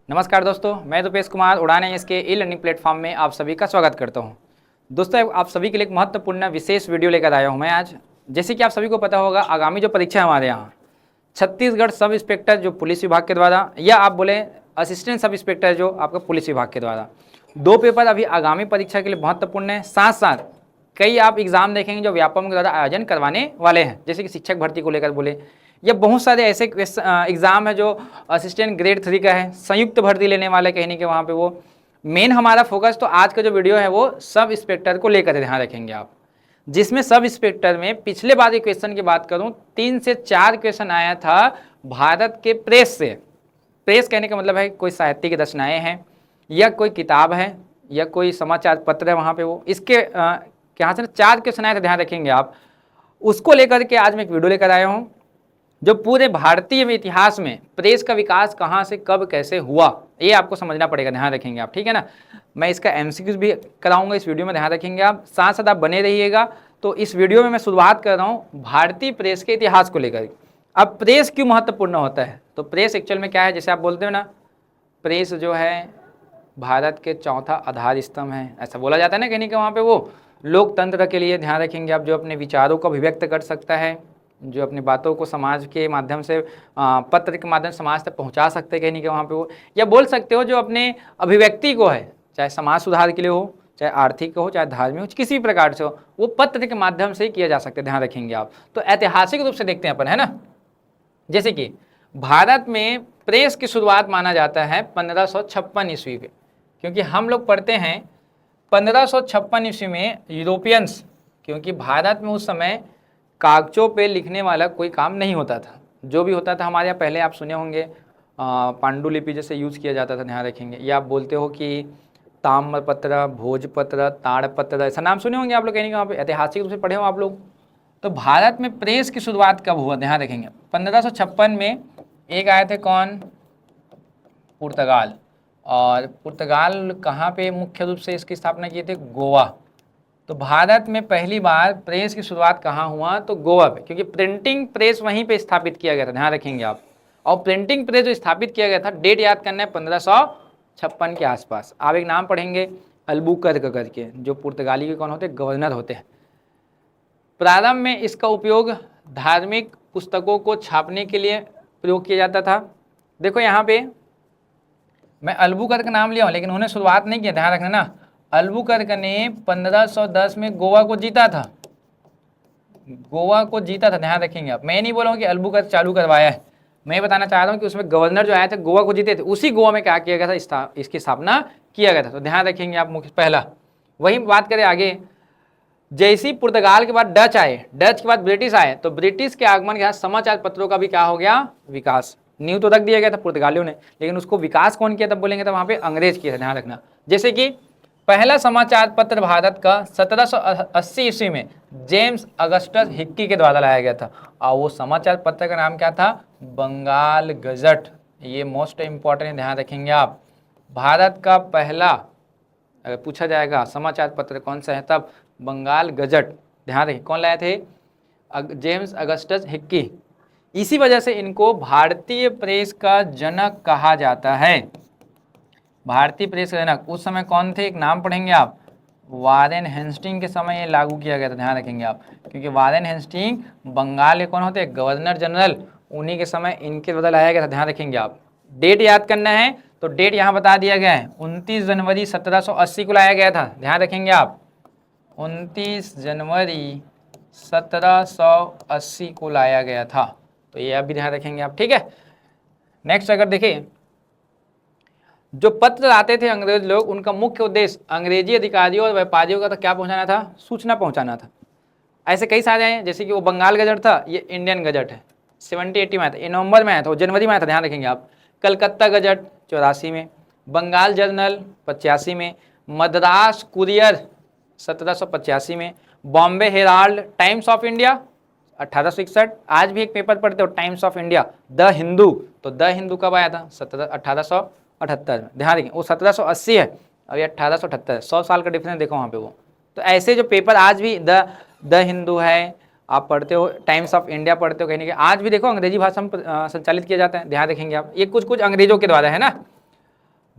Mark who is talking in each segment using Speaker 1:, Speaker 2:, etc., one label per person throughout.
Speaker 1: नमस्कार दोस्तों, मैं रुपेश कुमार उड़ान इसके ई लर्निंग प्लेटफॉर्म में आप सभी का स्वागत करता हूं। दोस्तों, आप सभी के लिए एक महत्वपूर्ण विशेष वीडियो लेकर आया हूं मैं आज। जैसे कि आप सभी को पता होगा, आगामी जो परीक्षा है हमारे यहाँ छत्तीसगढ़ सब इंस्पेक्टर जो पुलिस विभाग के द्वारा, या आप बोले असिस्टेंट सब इंस्पेक्टर जो आपका पुलिस विभाग के द्वारा, दो पेपर अभी आगामी परीक्षा के लिए महत्वपूर्ण है। साथ साथ कई आप एग्जाम देखेंगे जो व्यापम के द्वारा आयोजन करवाने वाले हैं, जैसे कि शिक्षक भर्ती को लेकर बोले, या बहुत सारे ऐसे एग्ज़ाम है जो असिस्टेंट ग्रेड 3 का है, संयुक्त भर्ती लेने वाले कहीं कि वहाँ पे वो मेन हमारा फोकस। तो आज का जो वीडियो है वो सब इंस्पेक्टर को लेकर ध्यान रखेंगे आप, जिसमें सब इंस्पेक्टर में पिछले बार के क्वेश्चन की बात करूं 3 से 4 क्वेश्चन आया था भारत के प्रेस से। प्रेस कहने का मतलब है कोई साहित्य की रचनाएँ हैं, या कोई किताब है, या कोई समाचार पत्र है, वहाँ पे वो इसके यहाँ से 4 क्वेश्चन आए थे, ध्यान रखेंगे आप। उसको लेकर के आज मैं एक वीडियो लेकर आया हूँ जो पूरे भारतीय इतिहास में प्रेस का विकास कहाँ से कब कैसे हुआ, ये आपको समझना पड़ेगा, ध्यान रखेंगे आप, ठीक है ना। मैं इसका एमसीक्यूज भी कराऊंगा इस वीडियो में, ध्यान रखेंगे आप, साथ साथ आप बने रहिएगा। तो इस वीडियो में मैं शुरुआत कर रहा हूँ भारतीय प्रेस के इतिहास को लेकर। अब प्रेस क्यों महत्वपूर्ण होता है, तो प्रेस एक्चुअल में क्या है, जैसे आप बोलते हो ना, प्रेस जो है भारत के चौथा आधार स्तंभ है, ऐसा बोला जाता है ना कहीं कि वहाँ पे वो लोकतंत्र के लिए, ध्यान रखेंगे आप, जो अपने विचारों को अभिव्यक्त कर सकता है, जो अपनी बातों को समाज के माध्यम से पत्र के माध्यम से समाज तक पहुंचा सकते हैं कहीं कि वहाँ पे वो, या बोल सकते हो जो अपने अभिव्यक्ति को है, चाहे समाज सुधार के लिए हो, चाहे आर्थिक हो, चाहे धार्मिक हो, किसी भी प्रकार से हो, वो पत्र के माध्यम से ही किया जा सकता है, ध्यान रखेंगे आप। तो ऐतिहासिक रूप से देखते हैं अपन, है ना। जैसे कि भारत में प्रेस की शुरुआत माना जाता है 1556 ईस्वी पे, क्योंकि हम लोग पढ़ते हैं 1556 ईस्वी में यूरोपियंस, क्योंकि भारत में उस समय कागजों पे लिखने वाला कोई काम नहीं होता था, जो भी होता था हमारे यहाँ पहले आप सुने होंगे पांडुलिपि जैसे यूज़ किया जाता था, ध्यान रखेंगे, या आप बोलते हो कि ताम्रपत्र, भोजपत्र, ताड़पत्र, ऐसा नाम सुने होंगे आप लोग कहीं वहाँ पे, ऐतिहासिक रूप से पढ़े हो आप लोग। तो भारत में प्रेस की शुरुआत कब हुआ, ध्यान रखेंगे 1556 में। एक आए थे कौन, पुर्तगाल। और पुर्तगाल कहाँ पे मुख्य रूप से इसकी स्थापना किए थे, गोवा। तो भारत में पहली बार प्रेस की शुरुआत कहाँ हुआ, तो गोवा पे, क्योंकि प्रिंटिंग प्रेस वहीं पे स्थापित किया गया था, ध्यान रखेंगे आप। और प्रिंटिंग प्रेस जो स्थापित किया गया था, डेट याद करना है 1556 के आसपास। आप एक नाम पढ़ेंगे अल्बुकर्क करके, जो पुर्तगाली के कौन होते, गवर्नर होते हैं। प्रारंभ में इसका उपयोग धार्मिक पुस्तकों को छापने के लिए प्रयोग किया जाता था। देखो यहाँ पे मैं अल्बुकर्क नाम लिया हूँ, लेकिन उन्होंने शुरुआत नहीं किया, ध्यान रखना ना। अल्बुकर्क ने 1510 में गोवा को जीता था, गोवा को जीता था, ध्यान रखेंगे आप। मैं नहीं बोल रहा हूँ कि अल्बुकर्क चालू करवाया है, मैं बताना चाह रहा हूँ कि उसमें गवर्नर जो आए थे गोवा को जीते थे, उसी गोवा में क्या किया गया था, इसकी स्थापना किया गया था। तो ध्यान रखेंगे आप मुख्य पहला। वही बात करें आगे, जैसे ही पुर्तगाल के बाद डच आए, डच के बाद ब्रिटिश आए, तो ब्रिटिश के आगमन के साथ समाचार पत्रों का भी क्या हो गया, विकास। न्यू तो रख दिया गया था पुर्तगालियों ने, लेकिन उसको विकास कौन किया, तब बोलेंगे तब वहाँ पे अंग्रेज किया था, ध्यान रखना। जैसे कि पहला समाचार पत्र भारत का 1780 ईस्वी में जेम्स अगस्टस हिक्की के द्वारा लाया गया था, और वो समाचार पत्र का नाम क्या था, बंगाल गजट। ये मोस्ट इंपॉर्टेंट है, ध्यान रखेंगे आप। भारत का पहला अगर पूछा जाएगा समाचार पत्र कौन सा है, तब बंगाल गजट, ध्यान रखें, कौन लाए थे, जेम्स अगस्टस हिक्की। इसी वजह से इनको भारतीय प्रेस का जनक कहा जाता है। भारतीय प्रेस का जनक उस समय कौन थे, एक नाम पढ़ेंगे आप, वारेन हेस्टिंग के समय ये लागू किया गया था, ध्यान रखेंगे आप, क्योंकि वारेन हेस्टिंग बंगाल के कौन होते, गवर्नर जनरल, उन्हीं के समय इनके द्वारा लाया गया था, ध्यान रखेंगे आप। डेट याद करना है तो डेट यहाँ बता दिया गया है, 29 जनवरी 1780 को लाया गया था, ध्यान रखेंगे आप, 29 जनवरी 1780 को लाया गया था। तो ये आप भी ध्यान रखेंगे आप, ठीक है। नेक्स्ट अगर देखिए, जो पत्र आते थे अंग्रेज लोग, उनका मुख्य उद्देश्य अंग्रेजी अधिकारियों और व्यापारियों का तो क्या पहुंचाना था, सूचना पहुंचाना था। ऐसे कई सारे हैं, जैसे कि वो बंगाल गजट था, ये इंडियन गजट है, 70-80 में आया था, ये नवंबर में आया था, वो जनवरी में आया था, ध्यान रखेंगे आप। कलकत्ता गजट 84 में, बंगाल जर्नल 85 में, मद्रास कुरियर 1785 में, Bombay Herald, times of India 1861। आज भी एक पेपर पढ़ते हो times of India, the Hindu, तो द हिंदू कब आया था, 1878 में, ध्यान रखें। वो 1780 है, अभी 1878, 100 साल का डिफरेंस देखो वहाँ पे वो। तो ऐसे जो पेपर आज भी द हिंदू है, आप पढ़ते हो, टाइम्स ऑफ इंडिया पढ़ते हो, कहीं आज भी देखो अंग्रेजी भाषा में संचालित किया जाता है, ध्यान रखेंगे आप। ये कुछ अंग्रेजों के द्वारा है ना।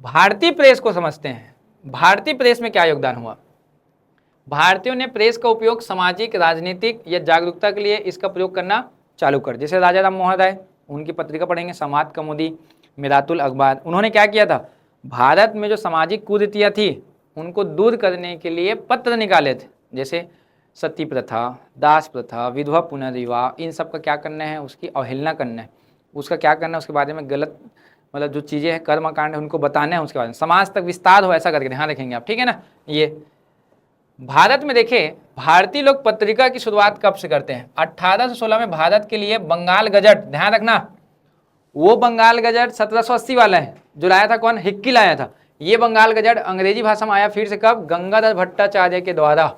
Speaker 1: भारतीय प्रेस को समझते हैं। भारतीय प्रेस में क्या योगदान हुआ? भारतीयों ने प्रेस का उपयोग सामाजिक, राजनीतिक या जागरूकता के लिए इसका प्रयोग करना चालू कर। जैसे राजा राम मोहन राय, उनकी पत्रिका पढ़ेंगे समाज कौमुदी, मिरातुल अखबार। उन्होंने क्या किया था? भारत में जो सामाजिक कुरीतियाँ थी उनको दूर करने के लिए पत्र निकाले थे। जैसे सती प्रथा, दास प्रथा, विधवा पुनर्विवाह, इन सब का क्या करना है? उसकी अवहेलना करना है, उसका क्या करना है, उसके बारे में गलत मतलब जो चीज़ें हैं, कर्मकांड है, उनको बताना है, उसके बारे में समाज तक विस्तार हो, ऐसा करके ध्यान रखेंगे आप, ठीक है ना। ये भारत में देखें, भारतीय लोग पत्रिका की शुरुआत कब से करते हैं? 1816 में भारत के लिए बंगाल गजट, ध्यान रखना, वो बंगाल गजट 1780 वाला है, जो लाया था कौन? हिक्की लाया था। ये बंगाल गजट अंग्रेजी भाषा में आया फिर से कब? गंगाधर भट्टाचार्य के द्वारा।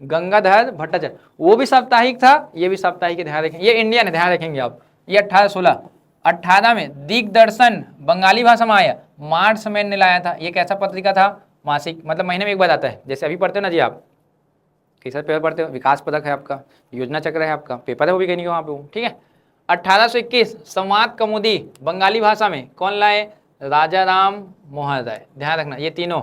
Speaker 1: गंगाधर भट्टाचार्य, वो भी साप्ताहिक था, ये भी साप्ताहिक है, ध्यान रखेंगे। ये इंडियन है, ध्यान रखेंगे आप। ये 1816। 18 में दिग्दर्शन बंगाली भाषा में आया, मार्च में ने लाया था। ये कैसा पत्रिका था? मासिक, मतलब महीने में एक बार आता है। जैसे अभी पढ़ते हो ना जी आप, कैसा पेपर पढ़ते हो? विकास पदक है आपका, योजना चक्र है आपका, पेपर है वो भी कहीं वहाँ पे वो, ठीक है। 1821 संवाद कौमुदी बंगाली भाषा में कौन लाए? राजा राम मोहन राय, ध्यान रखना। ये तीनों।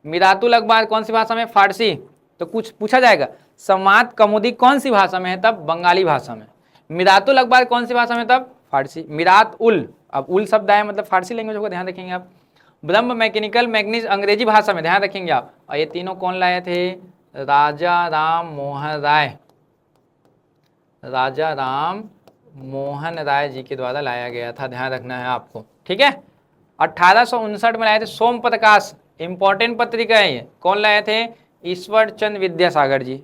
Speaker 1: मिरातुल अखबार कौन सी भाषा में? फारसी। तो कुछ पूछा जाएगा, संवाद कौमुदी कौन सी भाषा में है? तब बंगाली भाषा में। मिरातुल अखबार कौन सी भाषा में? तब फारसी। मिरात उल, अब उल शब्द आया मतलब फारसी लैंग्वेज होगा, ध्यान रखेंगे आप। ब्रह्म मैकेनिकल मैग्नीज अंग्रेजी भाषा में, ध्यान रखेंगे आप। और ये तीनों कौन लाए थे? राजा राम मोहन राय, राजा राम मोहन राय जी के द्वारा लाया गया था, ध्यान रखना है आपको, ठीक है। 1859 में लाए थे सोम प्रकाश, इंपॉर्टेंट पत्रिका है ये। कौन लाए थे? ईश्वर चंद्र विद्यासागर जी।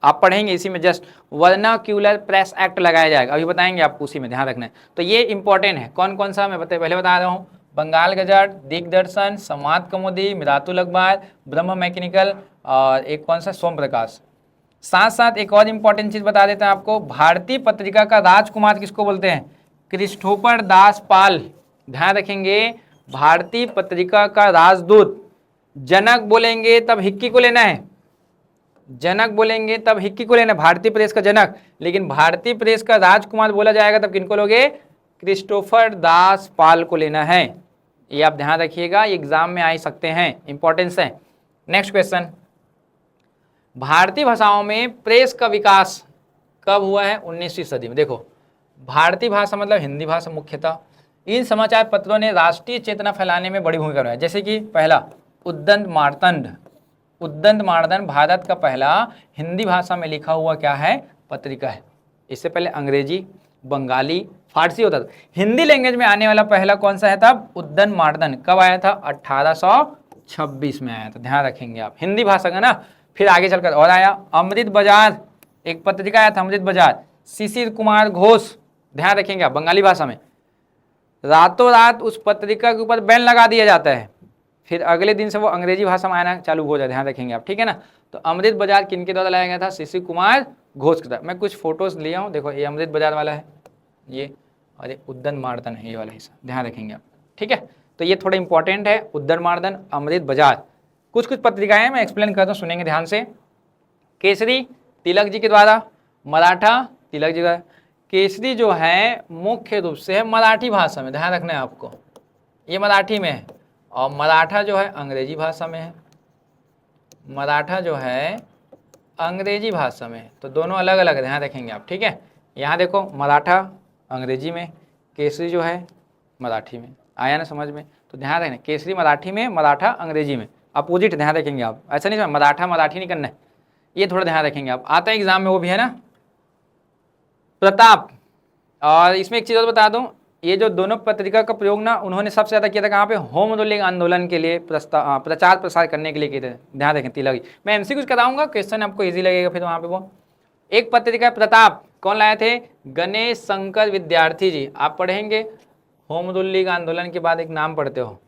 Speaker 1: आप पढ़ेंगे इसी में, जस्ट वर्नाक्यूलर प्रेस एक्ट लगाया जाएगा, अभी बताएंगे आपको, उसी में ध्यान रखना है। तो ये इंपॉर्टेंट है। कौन कौन सा मैं पहले बता रहा हूँ? बंगाल गजट, दिग्दर्शन, संवाद कौमुदी, मिरातुल अखबार, ब्रह्म मैकेनिकल, और एक कौन सा? सोम प्रकाश। साथ साथ एक और इंपॉर्टेंट चीज बता देते हैं आपको, भारतीय पत्रिका का राजकुमार किसको बोलते हैं? क्रिस्टोफर दास पाल, ध्यान रखेंगे। भारतीय पत्रिका का राजदूत, जनक बोलेंगे तब हिक्की को लेना है, जनक बोलेंगे तब हिक्की को लेना, भारतीय प्रेस का जनक। लेकिन भारतीय प्रेस का राजकुमार बोला जाएगा तब किनको लोगे? क्रिस्टोफर दास पाल को लेना है। ये आप ध्यान रखिएगा, एग्जाम में आ ही सकते हैं, इंपॉर्टेंस है। नेक्स्ट क्वेश्चन, भारतीय भाषाओं में प्रेस का विकास कब हुआ है? 19वीं सदी में। देखो, भारतीय भाषा मतलब हिंदी भाषा मुख्यतः। इन समाचार पत्रों ने राष्ट्रीय चेतना फैलाने में बड़ी भूमिका निभाई। जैसे कि पहला उद्दंड मार्तंड, उद्दंड मार्तंड भारत का पहला हिंदी भाषा में लिखा हुआ क्या है? पत्रिका है। इससे पहले अंग्रेजी, बंगाली, फारसी होता था। हिंदी लैंग्वेज में आने वाला पहला कौन सा है तब? उद्दंड मार्तंड। कब आया था? 1826 में आया था, ध्यान रखेंगे आप, हिंदी भाषा का ना। फिर आगे चलकर और आया अमृत बाजार, एक पत्रिका आया था अमृत बाजार, शिशिर कुमार घोष, ध्यान रखेंगे आप, बंगाली भाषा में। रातों रात उस पत्रिका के ऊपर बैन लगा दिया जाता है, फिर अगले दिन से वो अंग्रेजी भाषा में आना चालू हो जाए, ध्यान रखेंगे आप, ठीक है ना। तो अमृत बाजार किनके द्वारा लाया गया था? शिशिर कुमार घोष के द्वारा। मैं कुछ फोटोज लिया हूँ, देखो ये अमृत बाजार वाला है ये, और ये उद्दंड मार्तंड है ये वाला हिस्सा, ध्यान रखेंगे आप, ठीक है। तो ये थोड़ा इंपॉर्टेंट है, उद्दंड मार्तंड, अमृत बाजार। कुछ कुछ पत्रिकाएं मैं एक्सप्लेन करता हूँ, सुनेंगे ध्यान से। केसरी तिलक जी के द्वारा, मराठा तिलक जी का। केसरी जो है मुख्य रूप से है मराठी भाषा में, ध्यान रखना है आपको, ये मराठी में है, और मराठा जो है अंग्रेजी भाषा में है, मराठा जो है अंग्रेजी भाषा में है। तो दोनों अलग अलग ध्यान रखेंगे आप, ठीक है। यहाँ देखो मराठा अंग्रेजी में, केसरी जो है मराठी में, आया ना समझ में? तो ध्यान रखना, केसरी मराठी में, मराठा अंग्रेजी में, अपोजिट ध्यान रखेंगे आप, ऐसा नहीं मराठा मराठी नहीं करना है, ये थोड़ा ध्यान रखेंगे आप, आता है एग्जाम में वो भी है ना। प्रताप, और इसमें एक चीज़ और बता दूं, ये जो दोनों पत्रिका का प्रयोग ना उन्होंने सबसे ज़्यादा किया था कहाँ पे? होम रूलिंग आंदोलन के लिए प्रचार प्रसार करने के लिए किए थे, ध्यान रखें तिलक जी। मैं एमसीक्यू कराऊंगा, क्वेश्चन आपको इजी लगेगा फिर वहाँ पे। वो एक पत्रिका प्रताप, कौन लाए थे? गणेश शंकर विद्यार्थी जी। आप पढ़ेंगे होम रूलिंग आंदोलन के बाद एक नाम पढ़ते हो,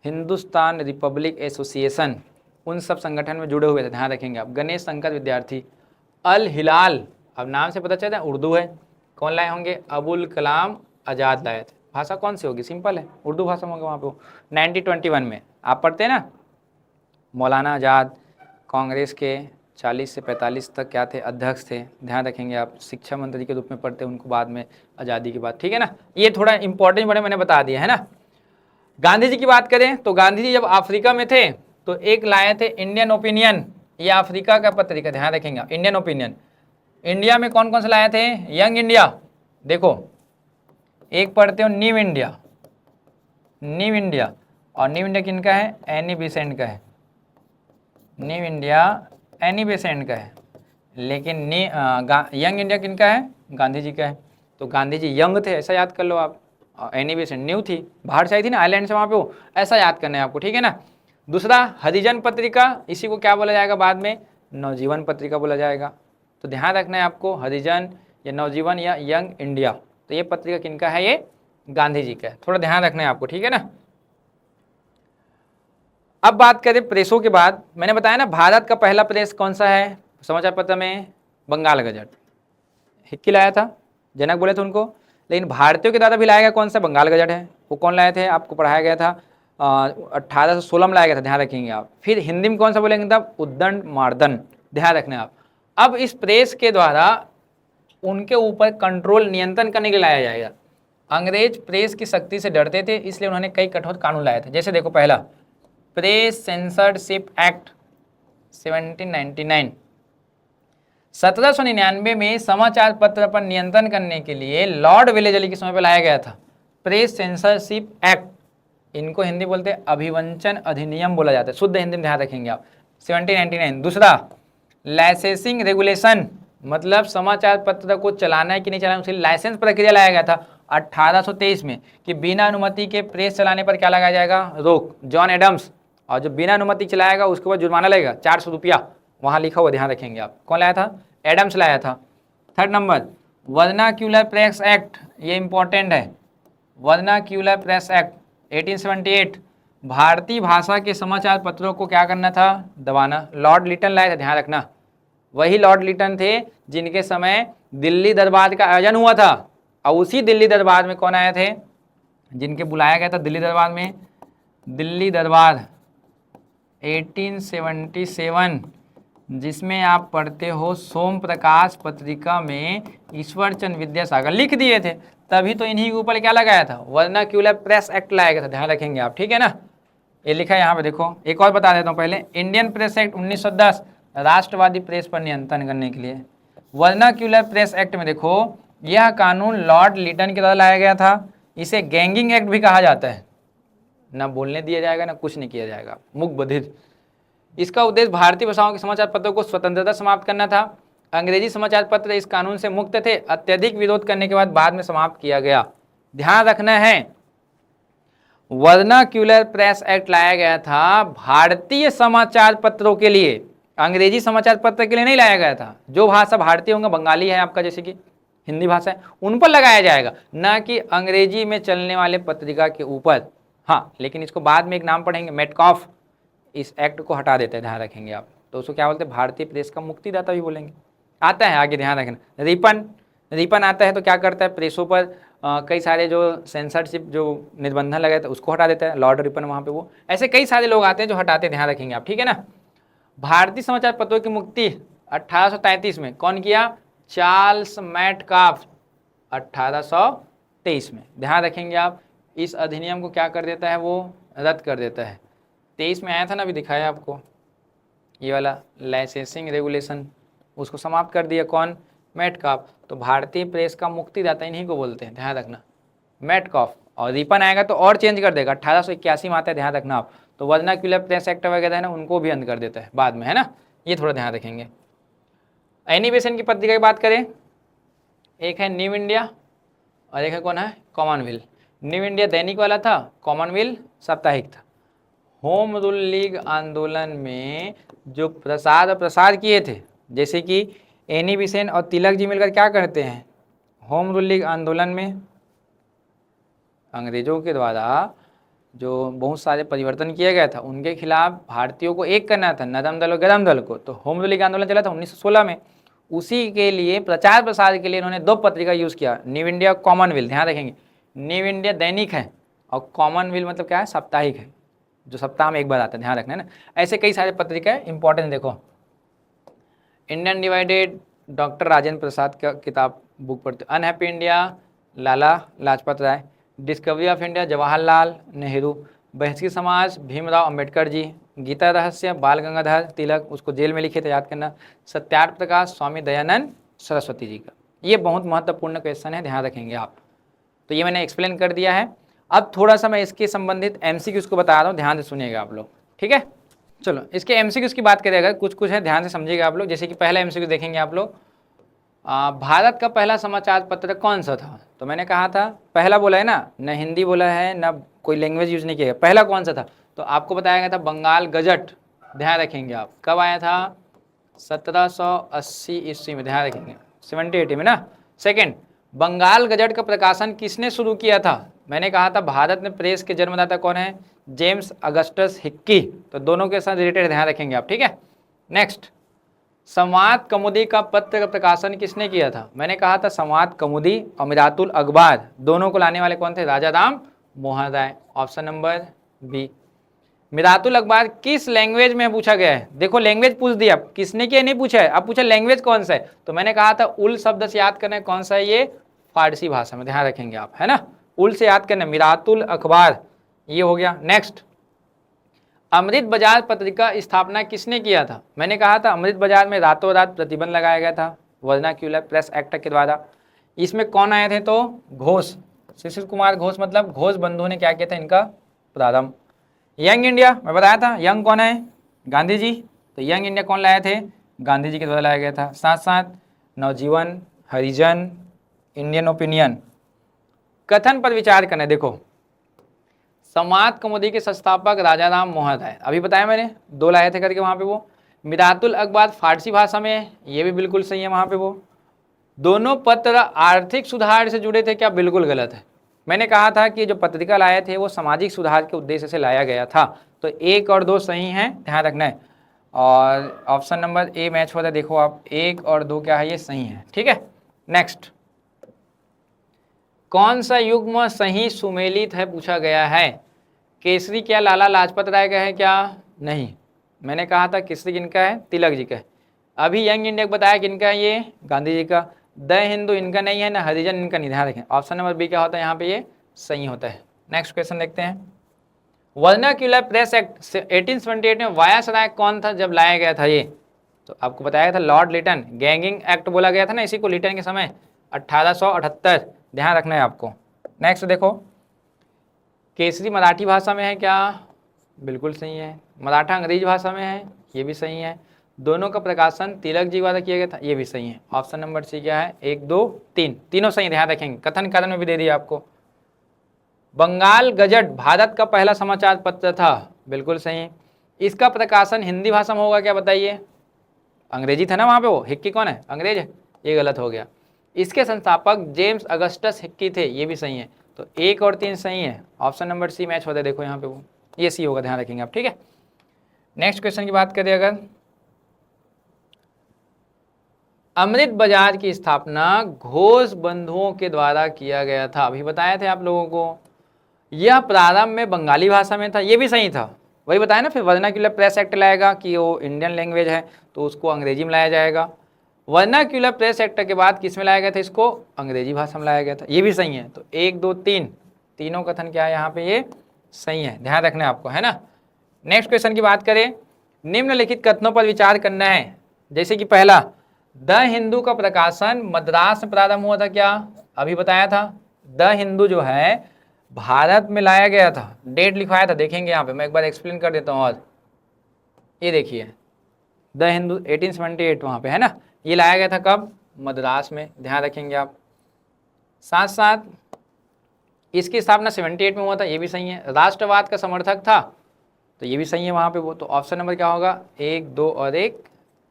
Speaker 1: हिंदुस्तान रिपब्लिक एसोसिएशन, उन सब संगठन में जुड़े हुए थे, ध्यान रखेंगे आप। गणेश शंकर विद्यार्थी। अल हिलाल, अब नाम से पता चलता है उर्दू है, कौन लाए होंगे? अबुल कलाम आज़ाद लाए थे। भाषा कौन सी होगी? सिंपल है, उर्दू भाषा में होगा वहाँ पे। 1921 में आप पढ़ते हैं ना, मौलाना आज़ाद कांग्रेस के 40 से 45 तक क्या थे? अध्यक्ष थे, ध्यान रखेंगे आप। शिक्षा मंत्री के रूप में पढ़ते उनको बाद में आज़ादी के बाद, ठीक है ना। ये थोड़ा इंपॉर्टेंट बड़े मैंने बता दिया है ना। गांधी जी की बात करें तो गांधी जी जब अफ्रीका में थे तो एक लाए थे इंडियन ओपिनियन, ये अफ्रीका का पत्रिका, ध्यान रखेंगे इंडियन ओपिनियन। इंडिया में कौन कौन से लाए थे? यंग इंडिया, देखो एक पढ़ते हो न्यू इंडिया, न्यू इंडिया, और न्यू इंडिया किनका है? एनी बेसेंट का है, न्यू इंडिया एनी बेसेंट का है। लेकिन यंग इंडिया किनका है? गांधी जी का है। तो गांधी जी यंग थे ऐसा याद कर लो आप, एनी बेसेंट न्यू थी, बाहर से आई थी ना आइलैंड से वहाँ पे, वो ऐसा याद करना है आपको, ठीक है ना। दूसरा हरिजन पत्रिका, इसी को क्या बोला जाएगा बाद में? नवजीवन पत्रिका बोला जाएगा। तो ध्यान रखना है आपको, हरिजन या नवजीवन या यंग इंडिया, तो ये पत्रिका किनका है? ये गांधी जी का है, थोड़ा ध्यान रखना है आपको, ठीक है ना। अब बात करें प्रेसों के बाद, मैंने बताया ना भारत का पहला प्रेस कौन सा है समाचार पत्र में? बंगाल गजट, हिक्की लाया था, जनक बोले थे उनको। लेकिन भारतीयों के द्वारा भी लाया गया कौन सा? बंगाल गजट है। वो कौन लाए थे? आपको पढ़ाया गया था 1816 में लाया गया था, ध्यान रखेंगे आप। फिर हिंदी में कौन सा बोलेंगे तब? उद्दंड मार्दन, ध्यान रखना आप। अब इस प्रेस के द्वारा उनके ऊपर कंट्रोल नियंत्रण करने के लिए लाया जाएगा। अंग्रेज प्रेस की शक्ति से डरते थे, इसलिए उन्होंने कई कठोर कानून लाए थे। जैसे देखो पहला प्रेस सेंसरशिप एक्ट 1799, 1799 में समाचार पत्र पर नियंत्रण करने के लिए लॉर्ड वेलेजली के समय पर लाया गया था प्रेस सेंसरशिप एक्ट। इनको हिंदी बोलते हैं अभिवंचन अधिनियम बोला जाता है, शुद्ध हिंदी में ध्यान रखेंगे आप, 1799। दूसरा लाइसेंसिंग रेगुलेशन, मतलब समाचार पत्र को चलाना है कि नहीं चलाना, उसके लिए लाइसेंस प्रक्रिया लाया गया था 1823 में, कि बिना अनुमति के प्रेस चलाने पर क्या लगाया जाएगा? रोक, जॉन एडम्स। और जो बिना अनुमति चलाएगा उसके बाद जुर्माना लगेगा 400 रुपया, वहाँ लिखा हुआ, ध्यान रखेंगे आप। कौन लाया था? एडम्स लाया था। Third number vernacular press act, ये इंपॉर्टेंट है, वर्नाक्यूलर प्रेस एक्ट 1878, भारतीय भाषा के समाचार पत्रों को क्या करना था? दबाना। लॉर्ड लिटन लाए थे, ध्यान रखना, वही लॉर्ड लिटन थे जिनके समय दिल्ली दरबार का आयोजन हुआ था। और उसी दिल्ली दरबार में कौन आए थे? जिनके बुलाया गया था दिल्ली दरबार में, दिल्ली दरबार 1877, जिसमें आप पढ़ते हो सोम प्रकाश पत्रिका में ईश्वर चंद्र विद्यासागर लिख दिए थे, तभी तो इन्हीं के ऊपर क्या लगाया था? वर्नाक्यूलर प्रेस एक्ट लाया गया था, ध्यान रखेंगे आप, ठीक है ना। ये लिखा है यहाँ पे, देखो एक और बता देता हूँ पहले, इंडियन प्रेस एक्ट 1910, राष्ट्रवादी प्रेस पर नियंत्रण करने के लिए। वर्नाक्यूलर प्रेस एक्ट में देखो, यह कानून लॉर्ड लिटन के द्वारा लाया गया था। इसे गैंगिंग एक्ट भी कहा जाता है, ना बोलने दिया जाएगा ना कुछ नहीं किया जाएगा, मुख बधिर। इसका उद्देश्य भारतीय भाषाओं के समाचार पत्रों को स्वतंत्रता समाप्त करना था। अंग्रेजी समाचार पत्र इस कानून से मुक्त थे, अत्यधिक विरोध करने के बाद में समाप्त किया गया। ध्यान रखना है, वर्नाक्यूलर प्रेस एक्ट लाया गया था भारतीय समाचार पत्रों के लिए, अंग्रेजी समाचार पत्र के लिए नहीं लाया गया था। जो भाषा भारतीय होंगे, बंगाली है आपका जैसे कि हिंदी भाषा है, उन पर लगाया जाएगा, ना कि अंग्रेजी में चलने वाले पत्रिका के ऊपर। हाँ, लेकिन इसको बाद में एक नाम पढ़ेंगे, मेटकॉफ, इस एक्ट को हटा देते हैं, ध्यान रखेंगे आप। तो उसको क्या बोलते हैं? भारतीय प्रेस का मुक्तिदाता भी बोलेंगे। आता है आगे, ध्यान रखना। रिपन, रिपन आता है तो क्या करता है? प्रेसों पर कई सारे जो सेंसरशिप जो निर्बंधन लगाए थे उसको हटा देता है, लॉर्ड रिपन वहाँ पे। वो ऐसे कई सारे लोग आते हैं जो हटाते हैं, ध्यान रखेंगे आप, ठीक है ना। भारतीय समाचार पत्रों की मुक्ति 1833 में कौन किया? चार्ल्स मेटकाफ, 1823 में, ध्यान रखेंगे आप। इस अधिनियम को क्या कर देता है? वो रद्द कर देता है। 23 में आया था ना, अभी दिखाया आपको, ये वाला लाइसेंसिंग रेगुलेशन, उसको समाप्त कर दिया कौन? मेटकाफ। तो भारतीय प्रेस का मुक्तिदाता इन्हीं को बोलते हैं, ध्यान रखना, मेटकाफ। और रिपन आएगा तो और चेंज कर देगा, 1881 में आता है, ध्यान रखना आप। तो वर्नाक्यूलर प्रेस एक्ट वगैरह है ना, उनको भी अंत कर देता है बाद में, है ना, ये थोड़ा ध्यान रखेंगे। एनी बेसेंट की पत्रिका की बात करें, एक है न्यू इंडिया और एक है कौन है? कॉमनवेल्थ। न्यू इंडिया दैनिक वाला था, कॉमनवेल्थ साप्ताहिक था। होम रूल लीग आंदोलन में जो प्रसार किए थे, जैसे कि एनी बेसेंट और तिलक जी मिलकर क्या करते हैं? होम रूल लीग आंदोलन में अंग्रेजों के द्वारा जो बहुत सारे परिवर्तन किया गया था, उनके खिलाफ भारतीयों को एक करना था, नरम दल और गरम दल को। तो होम रूल लीग आंदोलन चला था 1916 में। उसी के लिए प्रचार प्रसार के लिए इन्होंने दो पत्रिका यूज़ किया, न्यू इंडिया, कॉमनवेल्थ। ध्यान रखेंगे, न्यू इंडिया दैनिक है और कॉमनवेल्थ मतलब क्या है? साप्ताहिक है, जो सप्ताह में एक बार आता है, ध्यान रखना है ना। ऐसे कई सारे पत्रिका है इंपॉर्टेंट। देखो Indian divided, doctor Rajendra Prasad का किताब बुक पढ़ते। Unhappy India, Lala Lajpat Rai. Discovery of India Jawaharlal Nehru, बहसी समाज भीमराव अंबेडकर जी, गीता रहस्य बाल गंगाधर तिलक, उसको जेल में लिखे थे, याद करना। सत्यार्थ प्रकाश स्वामी दयानंद सरस्वती जी का। ये बहुत महत्वपूर्ण क्वेश्चन है, ध्यान रखेंगे आप। तो ये मैंने एक्सप्लेन कर दिया है। अब थोड़ा सा मैं इसके संबंधित एमसीक्यूज को बता रहा हूँ, ध्यान से सुनिएगा आप लोग, ठीक है। चलो इसके एमसीक्यूज की बात करें, अगर कुछ कुछ है ध्यान से समझिएगा आप लोग। जैसे कि पहला एमसीक्यू देखेंगे आप लोग, भारत का पहला समाचार पत्र कौन सा था? तो मैंने कहा था, पहला बोला है ना, न हिंदी बोला है न कोई लैंग्वेज यूज नहीं किया गया, पहला कौन सा था? तो आपको बताया गया था बंगाल गजट, ध्यान रखेंगे आप। कब आया था? 1780 ईस्वी में, ध्यान रखेंगे, 1780 में ना। सेकेंड, बंगाल गजट का प्रकाशन किसने शुरू किया था? मैंने कहा था भारत में प्रेस के जन्मदाता कौन है? James Augustus Hickey. तो दोनों के साथ रिलेटेड ध्यान रखेंगे आप, ठीक है। नेक्स्ट, संवाद कौमुदी का पत्र का प्रकाशन किसने किया था? मैंने कहा था संवाद कौमुदी और मिरातुल अखबार दोनों को लाने वाले कौन थे? राजा Ram Mohan Roy, option number B. मिरातुल अखबार किस लैंग्वेज में पूछा गया है? देखो लैंग्वेज पूछ दिया, किसने किया नहीं पूछा है, अब पूछा लैंग्वेज कौन सा है। तो मैंने कहा था उल शब्द से याद करना है, कौन सा है ये? फारसी भाषा में, ध्यान रखेंगे आप, है ना। उल से याद करना, मिरातुल अखबार, ये हो गया। नेक्स्ट, अमृत बाजार पत्रिका स्थापना किसने किया था? मैंने कहा था अमृत बाजार में रातों रात प्रतिबंध लगाया गया था वर्नाक्यूलर प्रेस एक्ट के द्वारा। इसमें कौन आए थे? तो घोष, शिशिर कुमार घोष, मतलब घोष बंधुओं ने क्या किया था इनका प्रारंभ। यंग इंडिया मैं बताया था, यंग कौन है? गांधी जी। तो यंग इंडिया कौन लाए थे? गांधी जी के द्वारा लाया गया था। साथ साथ नवजीवन, हरिजन, इंडियन ओपिनियन। कथन पर विचार करना, देखो संवाद कौमुदी के संस्थापक राजा राम मोहन राय, अभी बताया मैंने, दो लाए थे करके वहाँ पे वो। मिरातुल अखबार फारसी भाषा में, ये भी बिल्कुल सही है वहाँ पे वो। दोनों पत्र आर्थिक सुधार से जुड़े थे क्या? बिल्कुल गलत है। मैंने कहा था कि जो पत्रिका लाए थे वो सामाजिक सुधार के उद्देश्य से लाया गया था। तो 1 और 2 सही हैं, ध्यान रखना है। और ऑप्शन नंबर ए मैच होता है, देखो आप 1 और 2 क्या है, ये सही है, ठीक है। नेक्स्ट, कौन सा युग्म सही सुमेलित है पूछा गया है? केसरी क्या लाला लाजपत राय का है क्या? नहीं, मैंने कहा था केसरी किनका है? तिलक जी का है। अभी यंग इंडिया को बताया किनका है? ये गांधी जी का। द हिंदू इनका नहीं है, ना हरिजन इनका नहीं, ध्यान रखें। ऑप्शन नंबर बी क्या होता है यहाँ पे? ये सही होता है। नेक्स्ट क्वेश्चन देखते हैं, वर्नाक्यूलर प्रेस एक्ट 1878 में वायसराय कौन था जब लाया गया था ये? तो आपको बताया था लॉर्ड लिटन। गैंगिंग एक्ट बोला गया था ना इसी को लिटन के समय, 1878, ध्यान रखना है आपको। नेक्स्ट देखो, केसरी मराठी भाषा में है क्या? बिल्कुल सही है। मराठा अंग्रेजी भाषा में है, ये भी सही है। दोनों का प्रकाशन तिलक जी द्वारा किया गया था, ये भी सही है। ऑप्शन नंबर सी क्या है? 1 2 3 तीनों सही, ध्यान रखेंगे। कथन कारण में भी दे दिया आपको। बंगाल गजट भारत का पहला समाचार पत्र था, बिल्कुल सही। इसका प्रकाशन हिंदी भाषा में होगा क्या बताइए? अंग्रेजी था ना वहाँ पे, वो हिक्की कौन है? अंग्रेज है, ये गलत हो गया। इसके संस्थापक जेम्स अगस्टस हिक्की थे, ये भी सही है। तो 1 और 3 सही है, ऑप्शन नंबर सी मैच होता है, देखो यहाँ पे वो, ये सी होगा, ध्यान रखेंगे आप, ठीक है। नेक्स्ट क्वेश्चन की बात करें, अगर अमृत बाजार की स्थापना घोष बंधुओं के द्वारा किया गया था, अभी बताया थे आप लोगों को। यह प्रारंभ में बंगाली भाषा में था, ये भी सही था, वही बताया ना। फिर वर्नाक्यूलर प्रेस एक्ट लाएगा कि वो इंडियन लैंग्वेज है तो उसको अंग्रेजी में लाया जाएगा। वर्नाक्यूलर प्रेस एक्ट के बाद किस में लाया गया था? इसको अंग्रेजी भाषा में लाया गया था, ये भी सही है। तो 1 2 3 तीनों कथन क्या है यहाँ पे? ये सही है, ध्यान रखना है आपको, है ना। नेक्स्ट क्वेश्चन की बात करें, निम्नलिखित कथनों पर विचार करना है। जैसे कि पहला, द हिंदू का प्रकाशन मद्रास में प्रारंभ हुआ था क्या? अभी बताया था। द हिंदू जो है भारत में लाया गया था, डेट लिखवाया था, देखेंगे यहाँ पे, मैं एक बार एक्सप्लेन कर देता हूँ। और ये देखिए द हिंदू 1878 वहाँ पे है ना, ये लाया गया था कब? मद्रास में, ध्यान रखेंगे आप। साथ साथ इसकी स्थापना 78 में हुआ था, ये भी सही है। राष्ट्रवाद का समर्थक था, तो ये भी सही है वहाँ पे वो। तो ऑप्शन नंबर क्या होगा? 1 2 और 1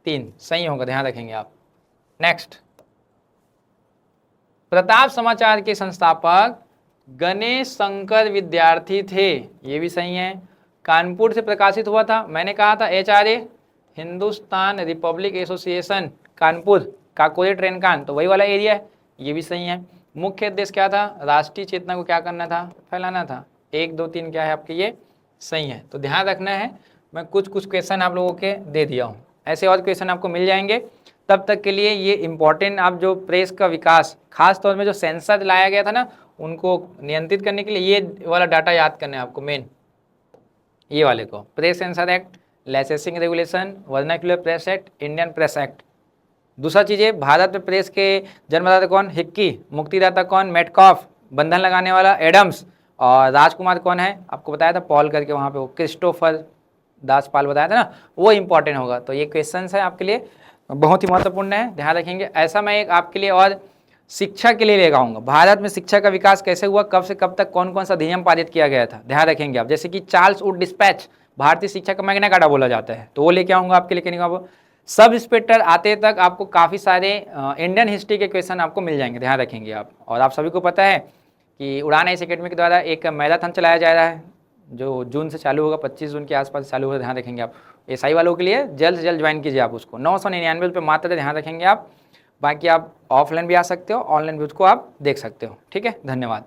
Speaker 1: 3 सही होगा, ध्यान रखेंगे आप। नेक्स्ट, प्रताप समाचार के संस्थापक गणेश शंकर विद्यार्थी थे, ये भी सही है। कानपुर से प्रकाशित हुआ था, मैंने कहा था HRA Hindustan republic association Kanpur, Kakori train कान, तो वही वाला एरिया है, ये भी सही है। मुख्य उद्देश्य क्या था? राष्ट्रीय चेतना को क्या करना था? फैलाना था। 1 2 3 क्या है आपके? ये सही है। तो ध्यान रखना है, मैं कुछ क्वेश्चन आप लोगों के दे दिया हूँ, ऐसे और क्वेश्चन आपको मिल जाएंगे। तब तक के लिए ये इंपॉर्टेंट, आप जो प्रेस का विकास, खास तौर में जो सेंसर लाया गया था ना, उनको नियंत्रित करने के लिए ये वाला डाटा याद करना है आपको मेन, ये वाले को। Press sensor act, licensing regulation, vernacular press act, Indian press act. दूसरा चीज़ है भारत में प्रेस के जन्मदाता कौन, हिक्की। मुक्तिदाता कौन, मेटकॉफ। बंधन लगाने वाला एडम्स। और राजकुमार कौन है, आपको बताया था पॉल करके वहाँ पे, वो क्रिस्टोफर दास पाल बताया था ना, वो इंपॉर्टेंट होगा। तो ये क्वेश्चन है आपके लिए बहुत ही महत्वपूर्ण है, ध्यान रखेंगे। ऐसा मैं एक आपके लिए और शिक्षा के लिए लेकर आऊँगा, भारत में शिक्षा का विकास कैसे हुआ, कब से कब तक कौन कौन सा अधिनियम पारित किया गया था, ध्यान रखेंगे आप। जैसे कि चार्ल्स वुड डिस्पैच भारतीय शिक्षा का मैग्ना कार्टा बोला जाता है, तो वो लेके आऊँगा आपके लिए। आप सब इंस्पेक्टर आते तक आपको काफ़ी सारे इंडियन हिस्ट्री के क्वेश्चन आपको मिल जाएंगे, ध्यान रखेंगे आप। और आप सभी को पता है कि उड़ान आईएएस अकेडमी के द्वारा एक मैराथन चलाया जा रहा है, जो जून से चालू होगा, 25 जून के आसपास चालू होगा, ध्यान रखेंगे आप। एसआई वालों के लिए जल्द से जल्द ज्वाइन कीजिए आप उसको, 999 रुपये मात्र है, ध्यान रखेंगे आप। बाकी आप ऑफलाइन भी आ सकते हो, ऑनलाइन भी उसको आप देख सकते हो, ठीक है। धन्यवाद।